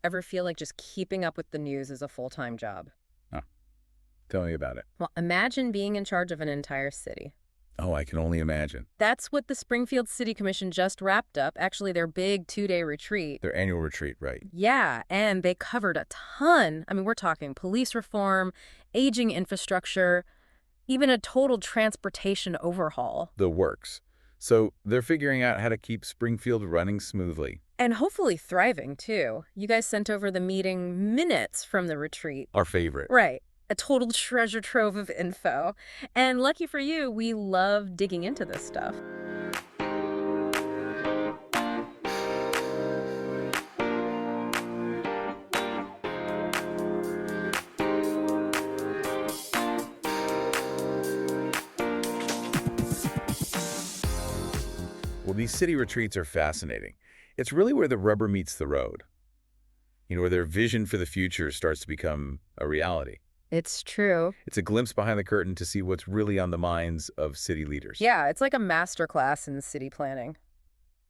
Ever feel like just keeping up with the news is a full-time job? Huh. Tell me about it. Well, imagine being in charge of an entire city. Oh, I can only imagine. That's what the Springfield City Commission just wrapped up, actually their big 2-day retreat. Their annual retreat, right? Yeah, and they covered a ton. I mean, we're talking police reform, aging infrastructure, even a total transportation overhaul. The works. So they're figuring out how to keep Springfield running smoothly. And hopefully thriving, too. You guys sent over the meeting minutes from the retreat. Our favorite. Right. A total treasure trove of info. And lucky for you, we love digging into this stuff. Well, these city retreats are fascinating. It's really where the rubber meets the road. Where their vision for the future starts to become a reality. It's true. It's a glimpse behind the curtain to see what's really on the minds of city leaders. Yeah, it's like a master class in city planning,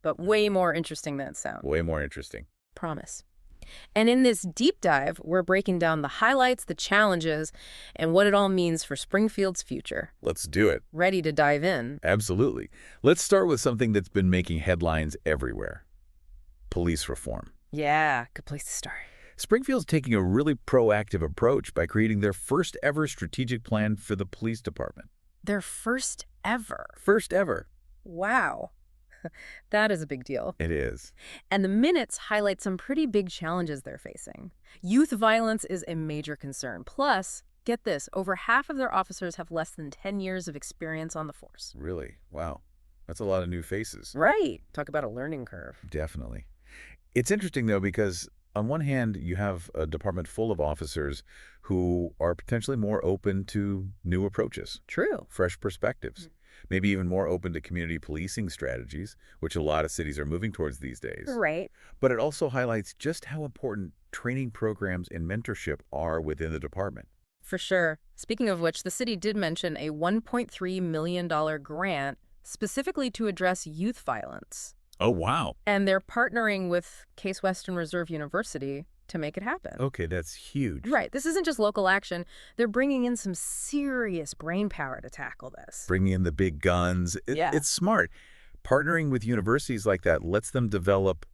but way more interesting than it sounds. Way more interesting. Promise. And in this deep dive, we're breaking down the highlights, the challenges, and what it all means for Springfield's future. Let's do it. Ready to dive in? Absolutely. Let's start with something that's been making headlines everywhere. Police reform. Yeah, good place to start. Springfield's taking a really proactive approach by creating their first ever strategic plan for the police department. Their first ever. First ever. Wow. That is a big deal. It is. And the minutes highlight some pretty big challenges they're facing. Youth violence is a major concern. Plus, get this, over half of their officers have less than 10 years of experience on the force. Really? Wow. That's a lot of new faces. Right. Talk about a learning curve. Definitely. It's interesting, though, because on one hand, you have a department full of officers who are potentially more open to new approaches. True. Fresh perspectives. Maybe even more open to community policing strategies, which a lot of cities are moving towards these days. Right. But it also highlights just how important training programs and mentorship are within the department. For sure. Speaking of which, the city did mention a $1.3 million grant specifically to address youth violence. Oh, wow. And they're partnering with Case Western Reserve University to make it happen. Okay, that's huge. Right. This isn't just local action. They're bringing in some serious brain power to tackle this. Bringing in the big guns. Yeah. It's smart. Partnering with universities like that lets them develop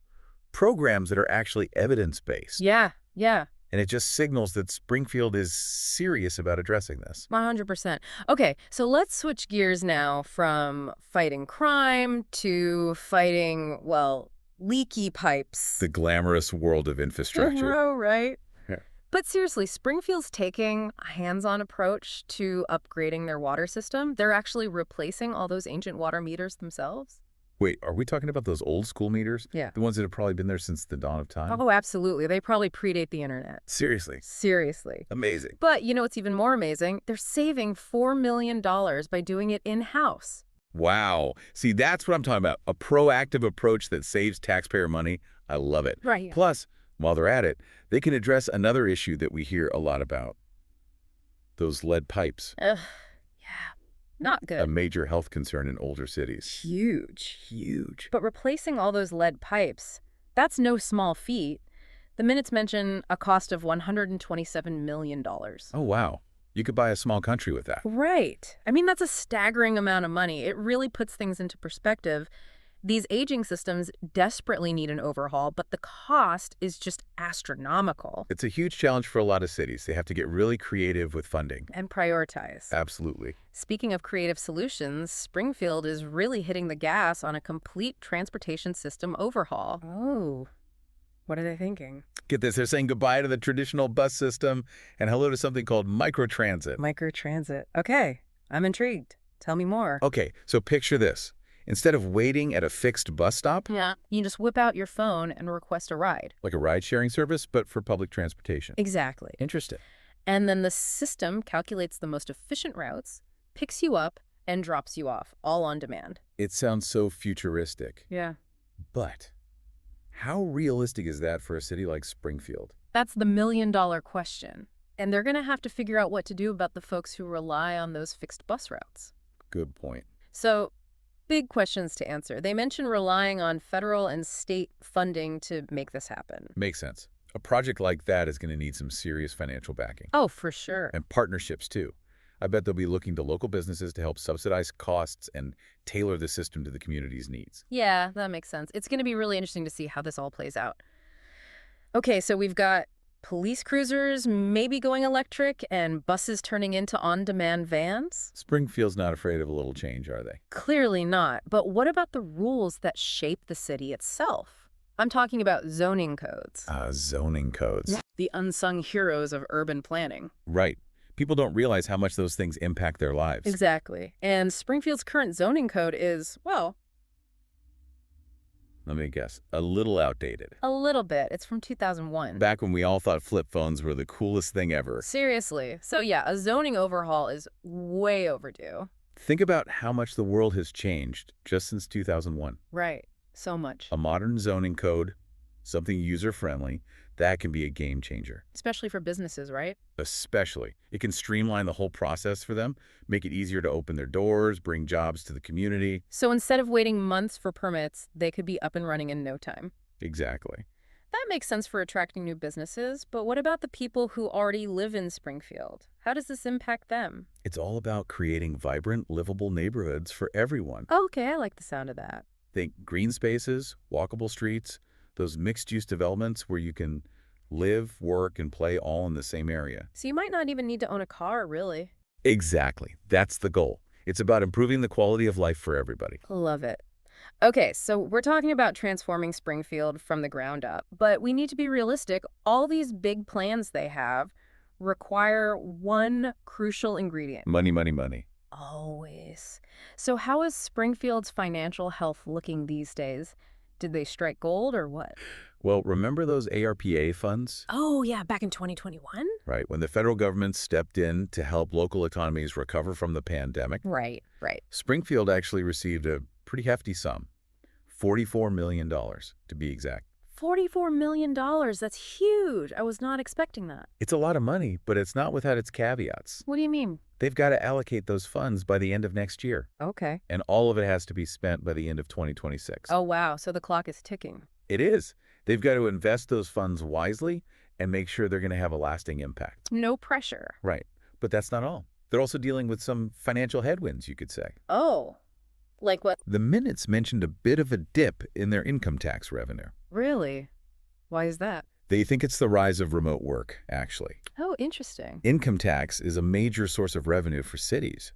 programs that are actually evidence-based. Yeah, yeah. And it just signals that Springfield is serious about addressing this. 100%. Okay, so let's switch gears now from fighting crime to fighting, well, leaky pipes. The glamorous world of infrastructure. Oh, right. Yeah. But seriously, Springfield's taking a hands-on approach to upgrading their water system. They're actually replacing all those ancient water meters themselves. Wait, are we talking about those old school meters? Yeah. The ones that have probably been there since the dawn of time? Oh, absolutely. They probably predate the internet. Seriously. Seriously. Amazing. But you know what's even more amazing? They're saving $4 million by doing it in-house. Wow. See, that's what I'm talking about. A proactive approach that saves taxpayer money. I love it. Right. Plus, while they're at it, they can address another issue that we hear a lot about. Those lead pipes. Ugh, yeah. Not A good. major health concern in older cities. Huge. Huge. But replacing all those lead pipes, that's no small feat. The minutes mention a cost of $127 million. Oh, wow. You could buy a small country with that. Right. I mean, that's a staggering amount of money. It really puts things into perspective. These aging systems desperately need an overhaul, but the cost is just astronomical. It's a huge challenge for a lot of cities. They have to get really creative with funding. And prioritize. Absolutely. Speaking of creative solutions, Springfield is really hitting the gas on a complete transportation system overhaul. Oh, what are they thinking? Get this, they're saying goodbye to the traditional bus system and hello to something called microtransit. Microtransit. Okay, I'm intrigued. Tell me more. Okay, so picture this. Instead of waiting at a fixed bus stop, Yeah. You just whip out your phone and request a ride. like a ride-sharing service, but for public transportation. Exactly. Interesting. And then the system calculates the most efficient routes, picks you up, and drops you off, all on demand. It sounds so futuristic. Yeah. But how realistic is that for a city like Springfield? That's the million-dollar question. And they're going to have to figure out what to do about the folks who rely on those fixed bus routes. Good point. So, big questions to answer. They mention relying on federal and state funding to make this happen. Makes sense. A project like that is going to need some serious financial backing. Oh, for sure. And partnerships, too. I bet they'll be looking to local businesses to help subsidize costs and tailor the system to the community's needs. Yeah, that makes sense. It's going to be really interesting to see how this all plays out. Okay, so we've got police cruisers maybe going electric and buses turning into on-demand vans? Springfield's not afraid of a little change, are they? Clearly not. But what about the rules that shape the city itself? I'm talking about zoning codes. Zoning codes. Yeah. The unsung heroes of urban planning. Right. People don't realize how much those things impact their lives. Exactly. And Springfield's current zoning code is, well, Let me guess, a little outdated. a little bit. It's from 2001. Back when we all thought flip phones were the coolest thing ever. Seriously. So yeah, a zoning overhaul is way overdue. Think about how much the world has changed just since 2001. Right. So much. A modern zoning code, something user-friendly, that can be a game changer. Especially for businesses, right? Especially. It can streamline the whole process for them, make it easier to open their doors, bring jobs to the community. So instead of waiting months for permits, they could be up and running in no time. Exactly. That makes sense for attracting new businesses, but what about the people who already live in Springfield? How does this impact them? It's all about creating vibrant, livable neighborhoods for everyone. Oh, okay, I like the sound of that. Think green spaces, walkable streets, those mixed-use developments where you can live, work, and play all in the same area. So you might not even need to own a car, really. Exactly. That's the goal. It's about improving the quality of life for everybody. Love it. Okay, so we're talking about transforming Springfield from the ground up, but we need to be realistic. All these big plans they have require one crucial ingredient. Money, money, money. Always. So how is Springfield's financial health looking these days? Did they strike gold or what? Well, remember those ARPA funds? Oh, yeah, back in 2021? Right, when the federal government stepped in to help local economies recover from the pandemic. Right. Springfield actually received a pretty hefty sum, $44 million to be exact. $44 million. That's huge. I was not expecting that. It's a lot of money, but it's not without its caveats. What do you mean? They've got to allocate those funds by the end of next year, Okay. and all of it has to be spent by the end of 2026. Oh, wow. So the clock is ticking. It is. They've got to invest those funds wisely and make sure they're going to have a lasting impact. No pressure. Right. But that's not all. They're also dealing with some financial headwinds, you could say. Oh, like what? The minutes mentioned a bit of a dip in their income tax revenue. Really? Why is that? They think it's the rise of remote work, actually. Oh, interesting. Income tax is a major source of revenue for cities.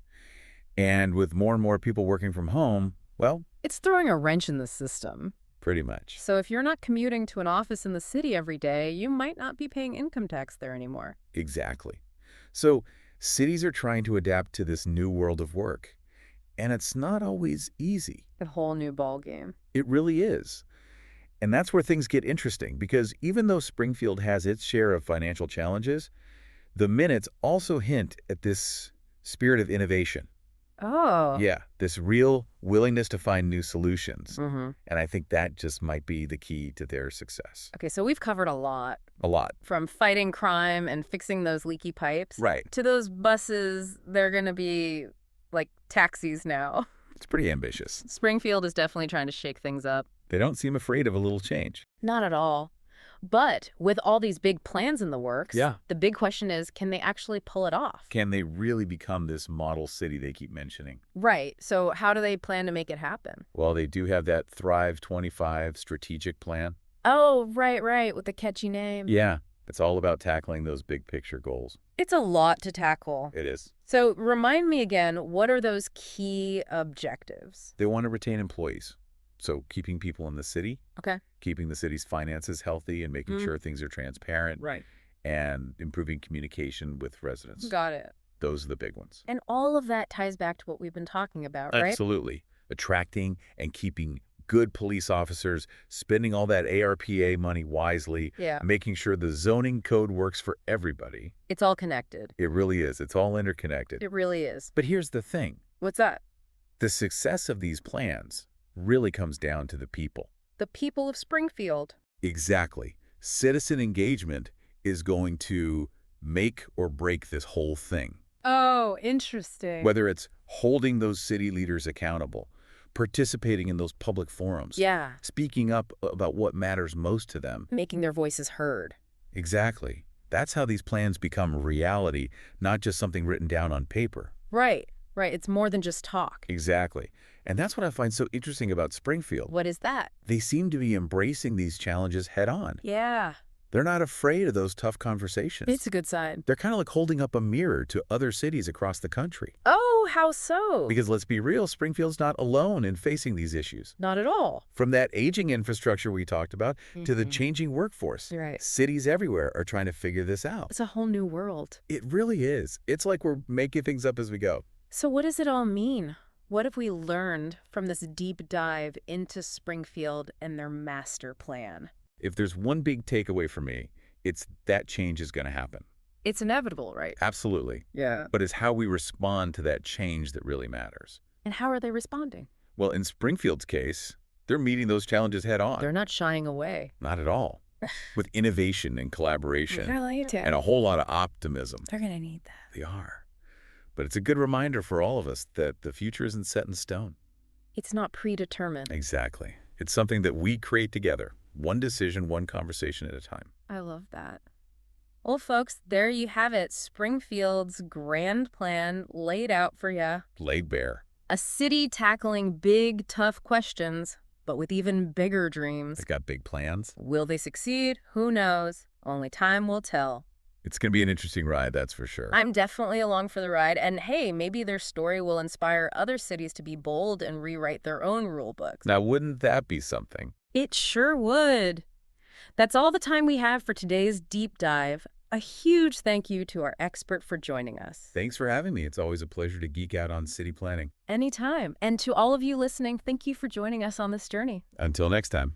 And with more and more people working from home, well, It's throwing a wrench in the system. pretty much. So if you're not commuting to an office in the city every day, you might not be paying income tax there anymore. Exactly. So cities are trying to adapt to this new world of work. And it's not always easy. A whole new ball game. It really is. And that's where things get interesting, because even though Springfield has its share of financial challenges, the minutes also hint at this spirit of innovation. Oh. Yeah, this real willingness to find new solutions. Mm-hmm. And I think that just might be the key to their success. Okay, so we've covered a lot. A lot. From fighting crime and fixing those leaky pipes. Right. To those buses, they're going to be like taxis now. It's pretty ambitious. Springfield is definitely trying to shake things up. They don't seem afraid of a little change. Not at all. But with all these big plans in the works, Yeah. the big question is, can they actually pull it off? Can they really become this model city they keep mentioning? Right. So how do they plan to make it happen? Well, they do have that Thrive 25 strategic plan. Oh, right, with the catchy name. Yeah, it's all about tackling those big picture goals. It's a lot to tackle. It is. So remind me again, what are those key objectives? They want to retain employees. So keeping people in the city, Okay. keeping the city's finances healthy and making sure things are transparent, Right. and improving communication with residents. Got it. Those are the big ones. And all of that ties back to what we've been talking about, right? Absolutely. Attracting and keeping good police officers, spending all that ARPA money wisely, Yeah. making sure the zoning code works for everybody. It's all connected. It really is. It's all interconnected. It really is. But here's the thing. What's that? The success of these plans really comes down to the people. The people of Springfield. Exactly. Citizen engagement is going to make or break this whole thing. Oh, interesting. Whether it's holding those city leaders accountable, participating in those public forums, Yeah. speaking up about what matters most to them. Making their voices heard. Exactly. That's how these plans become reality, not just something written down on paper. Right, right. It's more than just talk. Exactly. And that's what I find so interesting about Springfield. What is that? They seem to be embracing these challenges head on. Yeah, They're not afraid of those tough conversations. it's a good sign. They're kind of like holding up a mirror to other cities across the country. Oh, how so? Because let's be real, Springfield's not alone in facing these issues. Not at all. From that aging infrastructure we talked about to the Mhm. changing workforce, Right. cities everywhere are trying to figure this out. It's a whole new world. It really is. It's like we're making things up as we go. So what does it all mean? What have we learned from this deep dive into Springfield and their master plan? If there's one big takeaway for me, it's that change is going to happen. It's inevitable, right? Absolutely. Yeah. But it's how we respond to that change that really matters. And how are they responding? Well, in Springfield's case, they're meeting those challenges head on. They're not shying away. Not at all. With innovation and collaboration Like and a whole lot of optimism. They're going to need that. They are. But it's a good reminder for all of us that the future isn't set in stone. It's not predetermined. Exactly. It's something that we create together, one decision, one conversation at a time. I love that. Well, folks, there you have it. Springfield's grand plan laid out for you. Laid bare. A city tackling big, tough questions, but with even bigger dreams. They got big plans. Will they succeed? Who knows? Only time will tell. It's going to be an interesting ride, that's for sure. I'm definitely along for the ride, and hey, maybe their story will inspire other cities to be bold and rewrite their own rule books. Now, wouldn't that be something? It sure would. That's all the time we have for today's deep dive. A huge thank you to our expert for joining us. Thanks for having me. It's always a pleasure to geek out on city planning. Anytime. And to all of you listening, thank you for joining us on this journey. Until next time.